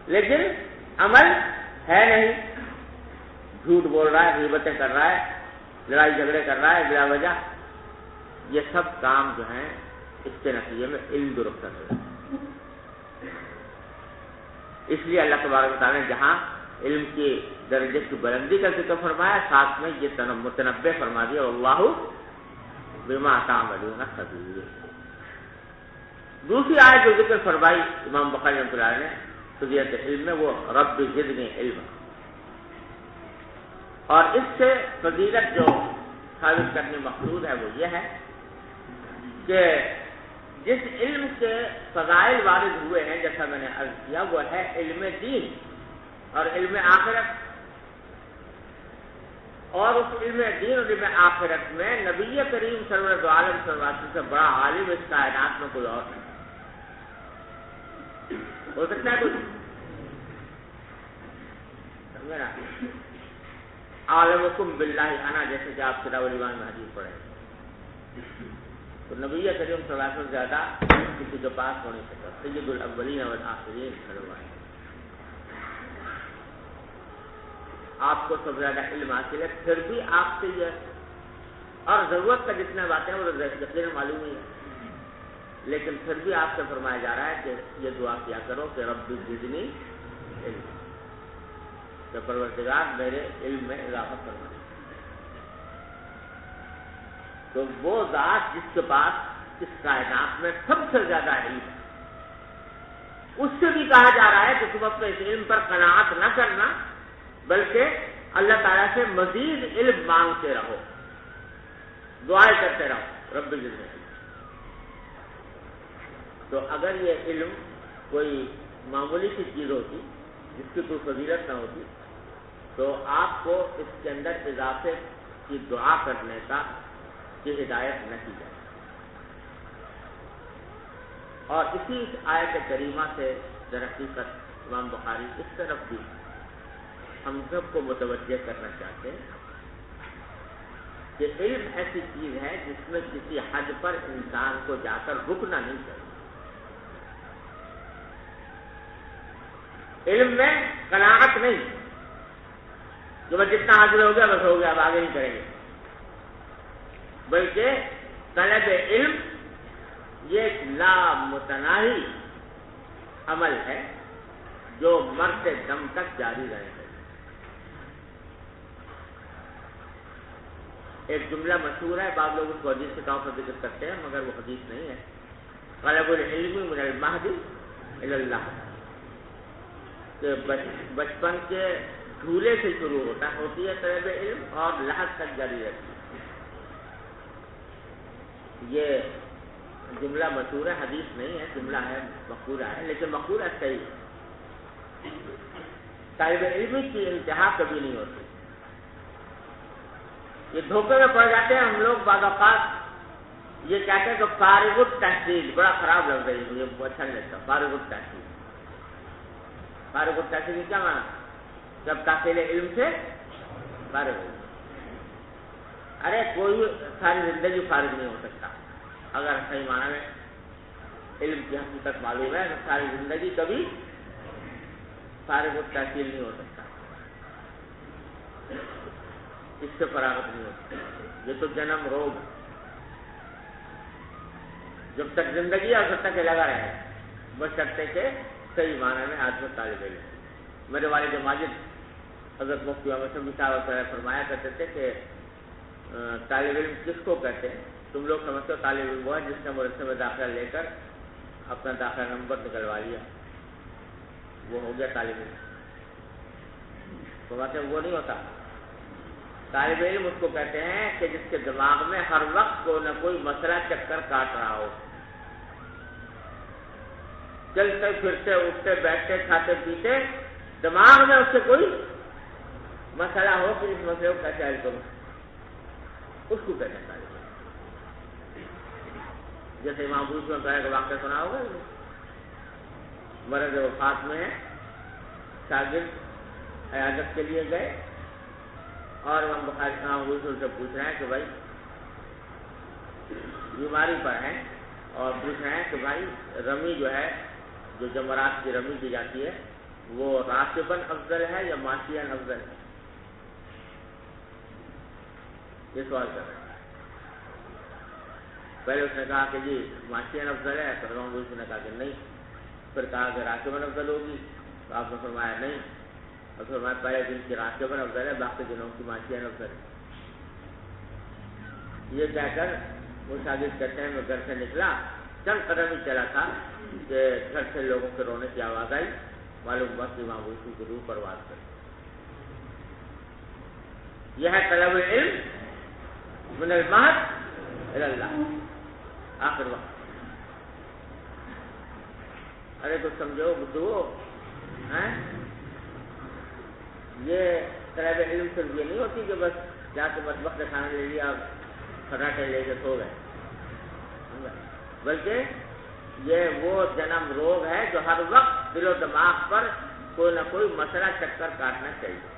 لیکن عمل ہے نہیں، جھوٹ بول رہا ہے، غیبتیں کر رہا ہے، لڑائی جھگڑے کر رہا ہے بلا وجہ، یہ سب کام جو ہیں اس کے نتیجے میں علم درست کر رہے ہیں۔ اس لیے اللہ تبارک و تعالیٰ نے جہاں علم کی درجے کی بلندی کا ذکر فرمایا، ساتھ میں یہ متنبع فرما دیا اللہ بما تعملون خبیر۔ دوسری آیت جو ذکر فرمائی امام بخاری رحمۃ اللہ نے فضیلت علم میں، وہ رب زدنی علما، اور اس سے فضیلت جو ثابت کرنے مقصود ہے وہ یہ ہے کہ جس علم کے فضائل وارد ہوئے ہیں، جیسا میں نے عرض کیا، وہ ہے علم دین اور علم آخرت، اور اس علم دین اور علم آخرت میں نبی کریم سرور دو عالم صلی اللہ علیہ وسلم سے بڑا عالم اس کائنات میں کوئی اور نہیں ہو سکتا ہے۔ کچھ سمجھے نا؟ عالمکم باللہ انا، جیسے کہ آپ کتاب الایمان میں حدیث پڑھیں، تو نبی کریم صلی اللہ علیہ وسلم زیادہ کسی کے پاس ہو نہیں سکتا، سید الاولین والآخرین صلی اللہ علیہ وسلم۔ آپ کو سب زیادہ علم حاصل ہے، پھر بھی آپ سے یہ اور ضرورت کا جتنے باتیں ہیں وہ یقیناً معلوم ہی ہے، لیکن پھر بھی آپ سے فرمایا جا رہا ہے کہ یہ دعا کیا کرو کہ رب زدنی علم، کہ پروردگار میرے علم میں اضافہ فرما۔ تو وہ ذات جس کے پاس اس کائنات میں سب سے زیادہ علم ہے، اس سے بھی کہا جا رہا ہے کہ تم اپنے اس علم پر قناعت نہ کرنا، بلکہ اللہ تعالیٰ سے مزید علم مانگتے رہو، دعائیں کرتے رہو رب زدنی علم۔ تو اگر یہ علم کوئی معمولی سی چیز ہوتی جس کی کوئی فضیلت نہ ہوتی تو آپ کو اس کے اندر اضافے کی دعا کرنے کی ہدایت نہ کی جائے۔ اور اسی آیت کریمہ سے در حقیقت امام بخاری اس طرف بھی ہم سب کو متوجہ کرنا چاہتے ہیں کہ علم ایسی چیز ہے جس میں کسی حد پر انسان کو جا کر رکنا نہیں چاہیے۔ علم میں قناعت نہیں کہ بس جتنا حاصل ہو گیا بس ہو گیا، اب آگے نہیں کریں گے، بلکہ طلب علم یہ ایک لامتناہی عمل ہے جو مرتے دم تک جاری رہے گا۔ ایک جملہ مشہور ہے، بعض لوگ اس کو حدیث کے طور پر ذکر کرتے ہیں، مگر وہ حدیث نہیں ہے۔ طلب العلم من المہد الی اللہ، کہ بچپن کے جھولے سے شروع ہوتی ہے طلب علم اور لحد تک جاری رہتی ہے۔ یہ جملہ مشہور ہے، حدیث نہیں ہے، جملہ ہے، مقولہ ہے، لیکن مقولہ صحیح ہے طالب علم کی انتہا کبھی نہیں ہوتی. یہ دھوکے میں پڑ جاتے ہیں ہم لوگ بعض اوقات. یہ کہتے ہیں کہ فارغ التحصیل بڑا خراب لگ رہا ہے, مجھے اچھا نہیں لگتا. فارغ التحصیل, فارغ التحصیل کیا مانا؟ جب تحصیل علم سے فارغ ہو. ارے کوئی ساری زندگی فارغ نہیں ہو سکتا. اگر صحیح معنی میں علم کی حقیقت معلوم ہے تو ساری زندگی کبھی فارغ التحصیل نہیں ہو سکتا. اس سے فراغت نہیں ہوتی. یہ تو جنم روگ, جب تک زندگی اور جب تک لگا رہے بشرطے کہ صحیح معنی میں آدمی طالب علم. میرے والد ماجد حضرت مفتی محمد شفیع صاحب فرمایا کرتے تھے کہ طالب علم کس کو کہتے ہیں؟ تم لوگ سمجھتے ہو طالب علم وہ ہے جس نے مدرسے میں داخلہ لے کر اپنا داخلہ نمبر نکلوا لیا, وہ ہو گیا طالب علم. تو باتیں وہ نہیں ہوتا. طالب علم اس کو کہتے ہیں کہ جس کے دماغ میں ہر وقت کوئی نہ کوئی مسئلہ چکر کاٹ رہا ہو. چلتے پھرتے اٹھتے بیٹھتے کھاتے پیتے دماغ میں اس سے کوئی مسئلہ ہو کہ اس مسئلے کو کیسے حل کروں, اس کو کہتے ہیں طالب علم. جیسے امام ابو یوسف کا واقعہ سنا ہوگا, مرض وفات میں ہے, شاگرد عیادت کے لیے گئے اور امام بخاری امام ابو یوسف سے پوچھ رہے ہیں کہ بھائی بیماری پر ہیں, اور پوچھ رہے ہیں کہ بھائی رمی جو ہے, جو جمرات کی رمی دی جاتی ہے, وہ راکباً افضل ہے یا ماشیاً افضل ہے؟ یہ سوال کر رہے ہیں. پہلے اس نے کہا کہ جی ماشیاً افضل ہے, تو امام ابو یوسف نے کہا کہ نہیں. پھر کہا کہ راکباً افضل ہوگی, تو آپ نے فرمایا نہیں. اور فرمایا پہلے دن کی راکباً افضل ہے, باقی دنوں کی ماشیاً افضل ہے. یہ کہہ کر وہ شاگرد کہتے ہیں میں گھر سے نکلا, چند قدم ہی چلا تھا کہ گھر سے لوگوں کے رونے کی آواز آئی. معلوم ہوا کہ امام ابو یوسف کی روح پرواز کر. یہ ہے طلب العلم من المہد الی اللہ, آخر وقت. ارے تو سمجھو بدھو, یہ طلب علم صرف یہ نہیں ہوتی کہ بس جا کے مطبخ سے کھانا لے لیا اور کھٹاٹے لے کے سو گئے, بلکہ یہ وہ جنم روگ ہے جو ہر وقت دل و دماغ پر کوئی نہ کوئی مسئلہ چکر کاٹنا چاہیے.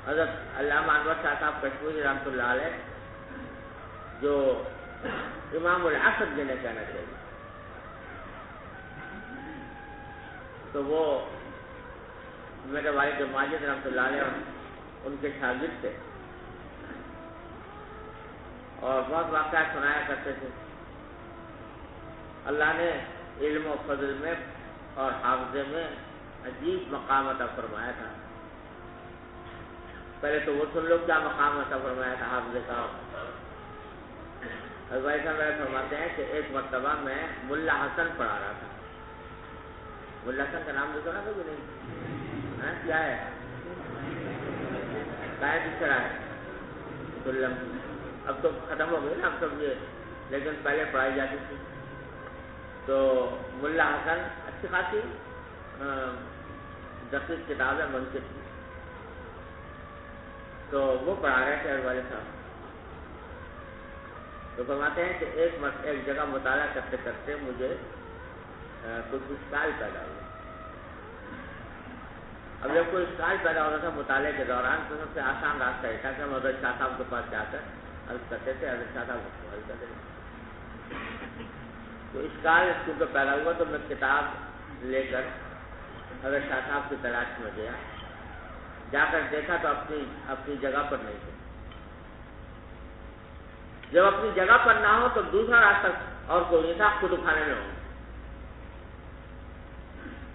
حضرت علامہ انور شاہ صاحب کشمیری رحمۃ اللہ علیہ جو امام العصر جنہیں کہنا چاہیے, تو وہ میرے والد ماجد رحمۃ اللہ علیہ ان کے شاگرد تھے, اور بہت واقعات سنایا کرتے تھے. اللہ نے علم و فضل میں اور حافظے میں عجیب مقام عطا فرمایا تھا. پہلے تو وہ سن لو کیا مقام عطا فرمایا تھا حافظے کا. بھائی صاحب میرے فرماتے ہیں کہ ایک مرتبہ میں ملا حسن پڑھا رہا تھا. ملا حسن کا نام تو سنا کبھی نہیں؟ کیا ہے؟ کیا ہے سلم. اب تو ختم ہو گئی نا اب سب یہ, لیکن پہلے پڑھائی جاتی تھی. تو ملا حسن اچھی خاصی دقیق کتاب ہے, منصف کی. تو وہ پڑھا رہے تھے والد صاحب. تو فرماتے ہیں کہ ایک جگہ مطالعہ کرتے کرتے مجھے کچھ اشکال پیدا ہوا. اب جب کوئی اشکال پیدا ہوتا تھا مطالعے کے دوران تو سب سے آسان راستہ یہ تھا کہ ہم حضرت شاہ صاحب کے پاس جا کر عرض کرتے تھے, حضرت شاہ صاحب حل کرتے تھے. تو اشکال کیونکہ پیدا ہوا تو میں کتاب لے کر حضرت شاہ صاحب کی تلاش میں گیا. جا کر دیکھا تو اپنی جگہ پر نہیں تھے. جب اپنی جگہ پر نہ ہو تو دوسرا راستہ اور کوئی نہیں تھا, کتب خانے میں ہوں.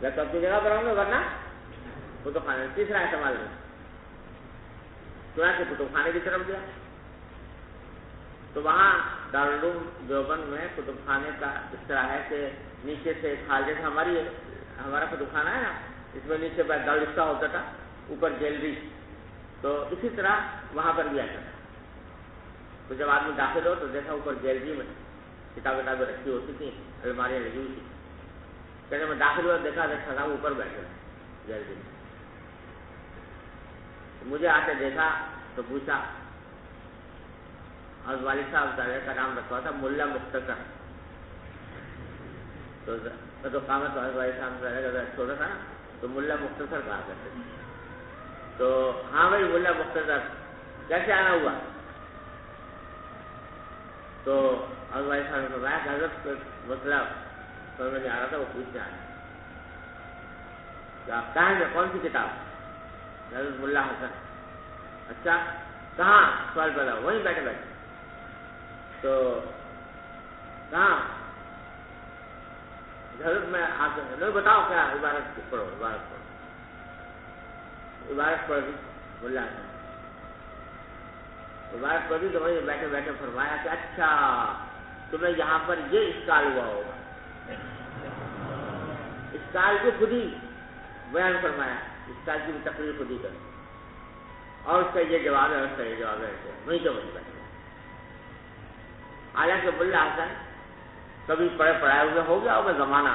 یا تو اپنی جگہ پر ہوں گے ورنہ کتب خانے میں. تیسرا احتمال نہیں. چنانچہ کتب خانے کی طرف گیا تو وہاں دارالعلوم دیوبند میں کتب خانے کا اس طرح ہے کہ نیچے سے کھال, جیسے ہمارا کتب خانہ ہے نا, اس میں نیچے دارالفتا ہوتا تھا, اوپر گیلری, تو اسی طرح وہاں پر بھی آتا تھا. تو جب آدمی داخل ہو تو دیکھا اوپر گیلری میں کتابیں رکھی ہوتی تھیں, الماریاں لگی ہوئی تھی. کہتے میں داخل ہوا دیکھا رکھا تھا اوپر بیٹھے جلدی مجھے آتے دیکھا تو پوچھا اور والد صاحب کا نام رکھا تھا ملا مختصر تو قامت والد صاحب چھوٹا تھا نا تو ملا مختصر کہا کرتے تھے. تو ہاں بھائی ملا مختصر کیسے آنا ہوا؟ تو والد صاحب نے فرمایا کہ حضرت مسئلہ سمجھ میں نہیں آ رہا تھا وہ پوچھنے آیا کہ آپ کہاں گے کون سی کتاب؟ حضرت ملا حسن. اچھا کہاں؟ سوال پیدا وہیں بیٹھے بیٹھے. تو کہاں؟ حضرت میں آپ نہیں بتاؤ کیا عبارت پڑھو عبارت پڑھو. عبارت پڑھ دی ملا حسن. عبارت پڑھ دی تو وہیں بیٹھے بیٹھے فرمایا کہ اچھا تمہیں یہاں پر یہ اشکال ہوا ہوگا. اشکال کو خود ہی بیان فرمایا, اشکال کی تقریر خود ہی کریں اور اس کا یہ جواب ہے, اس کا یہ جواب ہے, وہیں تو وہیں بیٹھے. حالانکہ ملا حسن کبھی پڑھے پڑھائے ہوئے ہو گیا ہوگا زمانہ,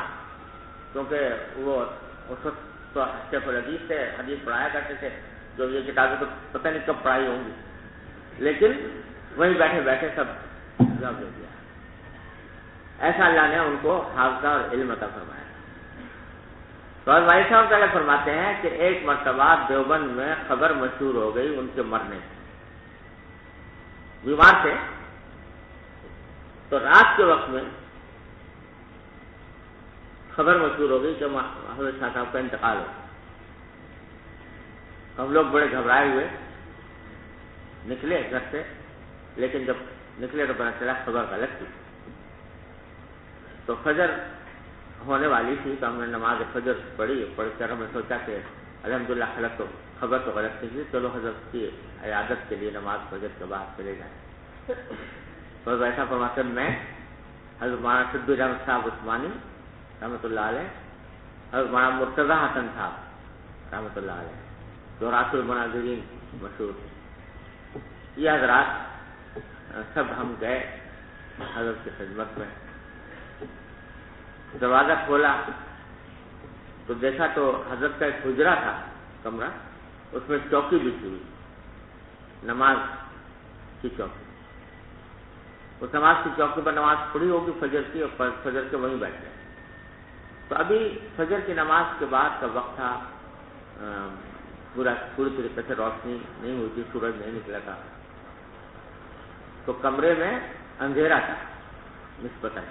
کیونکہ وہ اس وقت تو شیخ الحدیث تھے, حدیث پڑھایا کرتے تھے, جو یہ کتابیں تو پتہ نہیں کب پڑھائی ہوں گی, لیکن وہیں بیٹھے بیٹھے سب جواب دے دیا. ایسا اللہ نے ان کو حافظہ اور علم عطا فرمایا. تو بھائی صاحب پہلے فرماتے ہیں کہ ایک مرتبہ دیوبند میں خبر مشہور ہو گئی ان کے مرنے کی. بیمار تھے تو رات کے وقت میں خبر مشہور ہو گئی کہ حضرت شاہ صاحب کا انتقال ہو. ہم لوگ بڑے گھبرائے ہوئے نکلے گھر سے, لیکن جب نکلے تو پتہ چلا خبر غلط تھی. تو فجر ہونے والی تھی تو ہم نے نماز فجر پڑھ کر ہم نے سوچا کہ الحمدللہ خبر تو غلط نہیں تھی, چلو حضرت کی عیادت کے لیے نماز فجر کے بعد چلے جائیں. تو ایسا فرماتے میں حضرت مولانا صدیق احمد صاحب عثمانی رحمۃ اللہ علیہ, حضرت مولانا مرتضیٰ حسن صاحب رحمۃ اللہ علیہ جو راس المناظرین مشہور, یہ حضرات سب ہم گئے حضرت کی خدمت میں. دروازہ کھولا تو دیکھا تو حضرت کا ایک حجرہ تھا کمرہ, اس میں چوکی بچھی ہوئی, نماز کی چوکی. اس نماز کی چوکی پر نماز پڑھی ہوگی فجر کی, اور فجر کے وہیں بیٹھ گئے. تو ابھی فجر کی نماز کے بعد کا وقت تھا, پوری طریقے سے روشنی نہیں ہوئی تھی, سورج نہیں نکلا تھا. تو کمرے میں اندھیرا تھا نسبتاً.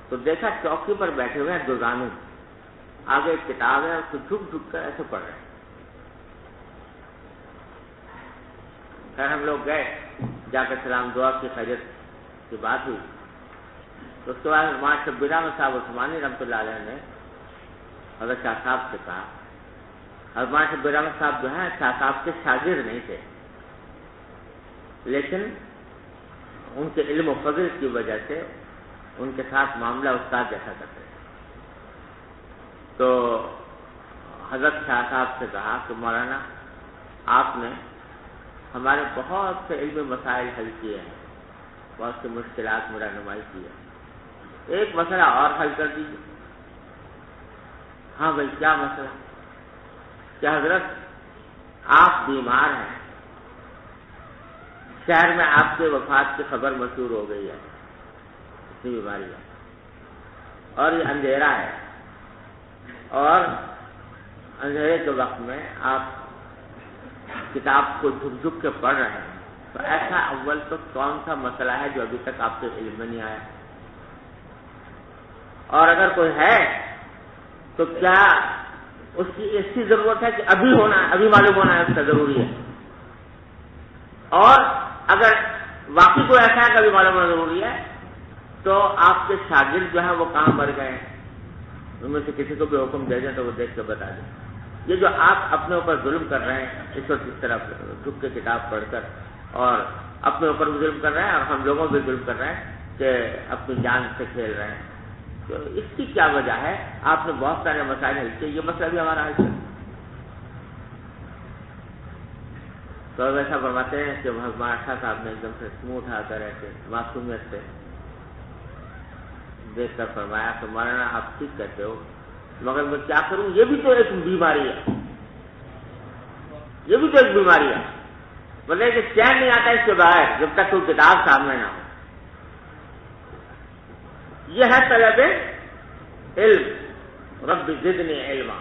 تو دیکھا چوکی پر بیٹھے ہوئے ہیں دو زانو, آگے ایک کتاب ہے, اس کو جھک جھک کر ایسے پڑھ رہے ہیں. خیر ہم لوگ گئے, جا کر سلام دعا کی, خیریت کی بات ہوئی. تو اس کے بعد مولانا شبیر احمد صاحب عثمانی رحمۃ اللہ علیہ نے حضرت شاہ صاحب سے کہا. حضرت مولانا شبیر احمد صاحب جو ہیں شاہ صاحب کے شاگرد نہیں تھے, لیکن ان کے علم و فضل کی وجہ سے ان کے ساتھ معاملہ استاد جیسا کرتے تھے. تو حضرت شاہ صاحب سے کہا کہ مولانا آپ نے ہمارے بہت سے علمی مسائل حل کیے ہیں, بہت سی مشکلات میں رہنمائی کی ہے, ایک مسئلہ اور حل کر دیجیے. ہاں بھائی کیا مسئلہ؟ کہ حضرت آپ بیمار ہیں, شہر میں آپ کے وفات کی خبر مشہور ہو گئی ہے, اتنی بیماری ہے, اور یہ اندھیرا ہے, اور اندھیرے کے وقت میں آپ کتاب کو جھک جھک کے پڑھ رہے ہیں. تو ایسا اول تو کون سا مسئلہ ہے جو ابھی تک آپ کے علم میں نہیں آیا؟ اور اگر کوئی ہے تو کیا اس کی ایسی ضرورت ہے کہ ابھی ہونا ہے, ابھی معلوم ہونا ہے, اس کا ضروری ہے؟ اور اگر واقعی کوئی ایسا ہے کہ ابھی معلوم ہونا ضروری ہے تو آپ کے شاگرد جو ہیں وہ کہاں مر گئے ہیں؟ ان میں سے کسی کو بھی حکم دے دیں تو وہ دیکھ کے بتا دیں. یہ جو آپ اپنے اوپر ظلم کر رہے ہیں اس وقت اس طرح جھک کے کتاب پڑھ کر, اور اپنے اوپر بھی ظلم کر رہے ہیں اور ہم لوگوں بھی ظلم کر رہے ہیں کہ اپنی جان سے کھیل رہے ہیں, تو اس کی کیا وجہ ہے؟ آپ نے بہت سارے مسائل حل کیے, یہ مسئلہ بھی ہمارا حل کیا. تو ایسا فرماتے ہیں کہ ہمارا شاہ صاحب نے ایک دم سے منہ اٹھا کر ایسے معصومیت سے دیکھ کر فرمایا کہ مولانا آپ ٹھیک کہتے ہو، مگر میں کیا کروں، یہ بھی تو ایک بیماری ہے، یہ بھی تو ایک بیماری ہے، بولے کہ چین نہیں آتا اس کے باہر جب تک کوئی کتاب سامنے نہ ہو۔ یہ ہے طلب علم، رب زدنی علما،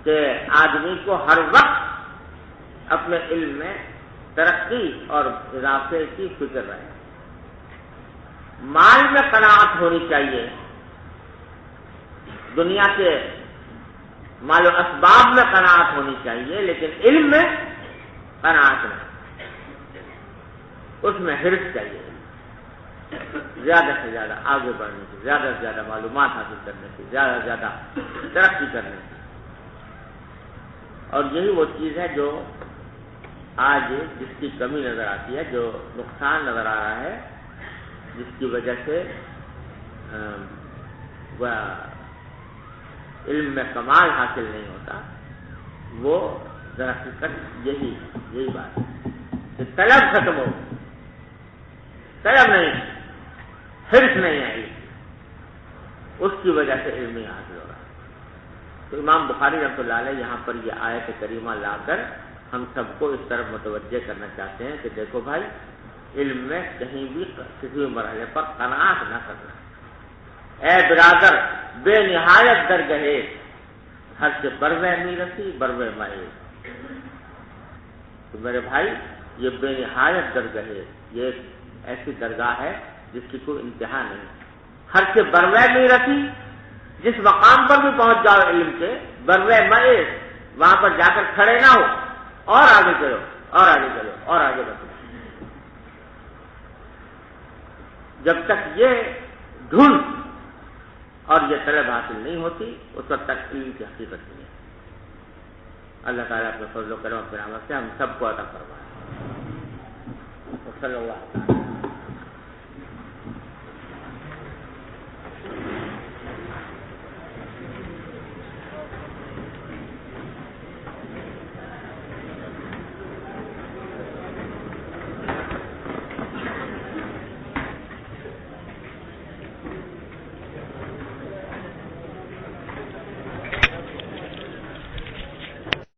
کہ آدمی کو ہر وقت اپنے علم میں ترقی اور اضافے کی فکر رہے۔ مال میں قناعت ہونی چاہیے، دنیا کے مال و اسباب میں قناعت ہونی چاہیے، لیکن علم میں قناعت نہیں، اس میں حرص چاہیے، زیادہ سے زیادہ آگے بڑھنے کی، زیادہ سے زیادہ معلومات حاصل کرنے کی، زیادہ سے زیادہ ترقی کرنے کی۔ اور یہی وہ چیز ہے جو آج جس کی کمی نظر آتی ہے، جو نقصان نظر آ رہا ہے، جس کی وجہ سے علم میں کمال حاصل نہیں ہوتا، وہ در حقیقت یہی بات ہے کہ طلب ختم ہو، طلب نہیں، حرص نہیں ہے علم، اس کی وجہ سے علم نہیں حاصل ہو رہا۔ تو امام بخاری رحمۃ اللہ علیہ یہاں پر یہ آیت کریمہ لا کر ہم سب کو اس طرف متوجہ کرنا چاہتے ہیں کہ دیکھو بھائی، علم میں کہیں بھی کسی بھی مرحلے پر قناعت نہ کرنا۔ اے برادر بے نہایت درگہے، ہر سے بروے می رسی بروے مائے، تو میرے بھائی یہ بے نہایت درگہے، یہ ایک ایسی درگاہ ہے جس کی کوئی انتہا نہیں۔ ہر سے بروے می رسی، جس مقام پر بھی پہنچ جاؤ علم کے، بروے مائے، وہاں پر جا کر کھڑے نہ ہو، اور آگے چلو، اور آگے چلو، اور آگے بڑھو، جب تک یہ ڈھونڈ اور یہ طلب حاصل نہیں ہوتی، اس وقت تک علم کی حقیقت نہیں ہے۔ اللہ تعالیٰ اپنے فضل و کرم و رحمت سے ہم سب کو عطا فرمائے۔ صلی اللہ علیہ وسلم۔